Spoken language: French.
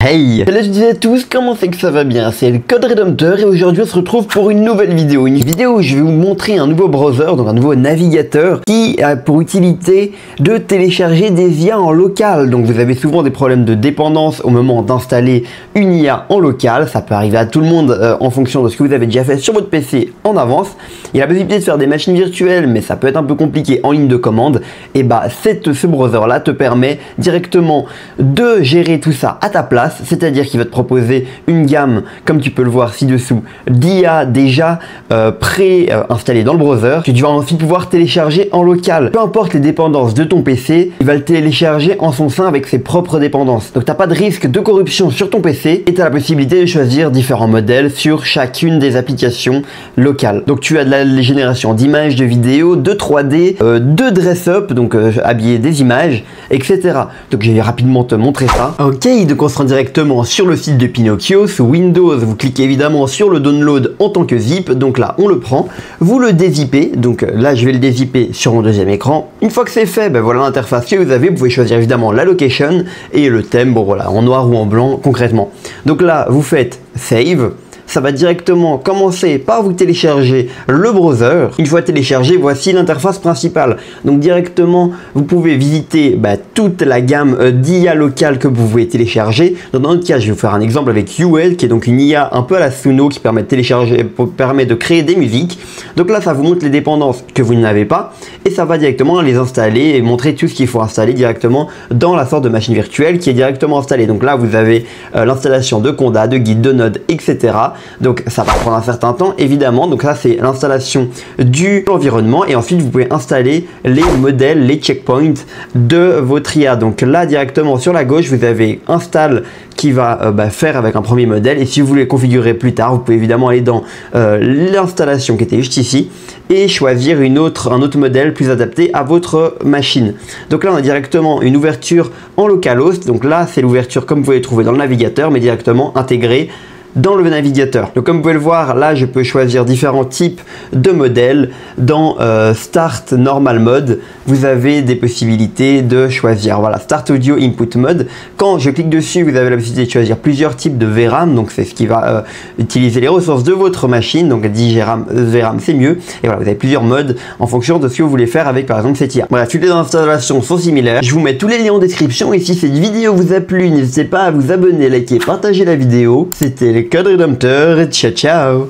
Hey! Salut à tous, comment c'est que ça va bien? C'est le Code Redemptor et aujourd'hui on se retrouve pour une nouvelle vidéo. Une vidéo où je vais vous montrer un nouveau browser, donc un nouveau navigateur qui a pour utilité de télécharger des IA en local. Donc vous avez souvent des problèmes de dépendance au moment d'installer une IA en local. Ça peut arriver à tout le monde en fonction de ce que vous avez déjà fait sur votre PC en avance. Il y a la possibilité de faire des machines virtuelles, mais ça peut être un peu compliqué en ligne de commande. Et bah ce browser là te permet directement de gérer tout ça à ta place. C'est-à-dire qu'il va te proposer une gamme, comme tu peux le voir ci-dessous, d'IA déjà pré-installée dans le browser, que tu vas ensuite pouvoir télécharger en local. Peu importe les dépendances de ton PC, il va le télécharger en son sein avec ses propres dépendances. Donc tu n'as pas de risque de corruption sur ton PC et tu as la possibilité de choisir différents modèles sur chacune des applications locales. Donc tu as de la génération d'images, de vidéos, de 3D, de dress-up, donc habiller des images, etc. Donc je vais rapidement te montrer ça. Ok, donc on se rend directement sur le site de Pinocchio. Sous Windows, vous cliquez évidemment sur le download en tant que zip. Donc là, on le prend, vous le dézippez. Donc là, je vais le dézipper sur mon deuxième écran. Une fois que c'est fait, ben voilà l'interface que vous avez. Vous pouvez choisir évidemment la location et le thème, bon voilà, en noir ou en blanc concrètement. Donc là, vous faites Save. Ça va directement commencer par vous télécharger le browser. Une fois téléchargé, voici l'interface principale. Donc directement, vous pouvez visiter toute la gamme d'IA locale que vous pouvez télécharger. Dans notre cas, je vais vous faire un exemple avec UL, qui est donc une IA un peu à la Suno, qui permet de télécharger, permet de créer des musiques. Donc là, ça vous montre les dépendances que vous n'avez pas, et ça va directement les installer et montrer tout ce qu'il faut installer directement dans la sorte de machine virtuelle qui est directement installée. Donc là, vous avez l'installation de Conda, de guides, de nodes, etc. Donc ça va prendre un certain temps évidemment. Donc là c'est l'installation de l'environnement et ensuite vous pouvez installer les modèles, les checkpoints de votre IA. Donc là directement sur la gauche vous avez install qui va faire avec un premier modèle, et si vous voulez configurer plus tard vous pouvez évidemment aller dans l'installation qui était juste ici et choisir un autre modèle plus adapté à votre machine. Donc là on a directement une ouverture en localhost. Donc là c'est l'ouverture comme vous pouvez trouver dans le navigateur mais directement intégrée dans le navigateur. Donc comme vous pouvez le voir, là je peux choisir différents types de modèles. Dans Start Normal Mode, vous avez des possibilités de choisir, voilà, Start Audio Input Mode. Quand je clique dessus, vous avez la possibilité de choisir plusieurs types de VRAM, donc c'est ce qui va utiliser les ressources de votre machine. Donc 10 VRAM c'est mieux, et voilà, vous avez plusieurs modes en fonction de ce que vous voulez faire avec par exemple cette IA. Voilà, toutes les installations sont similaires. Je vous mets tous les liens en description, et si cette vidéo vous a plu, n'hésitez pas à vous abonner, liker, partager la vidéo. C'était le Code Redemptor, ciao ciao.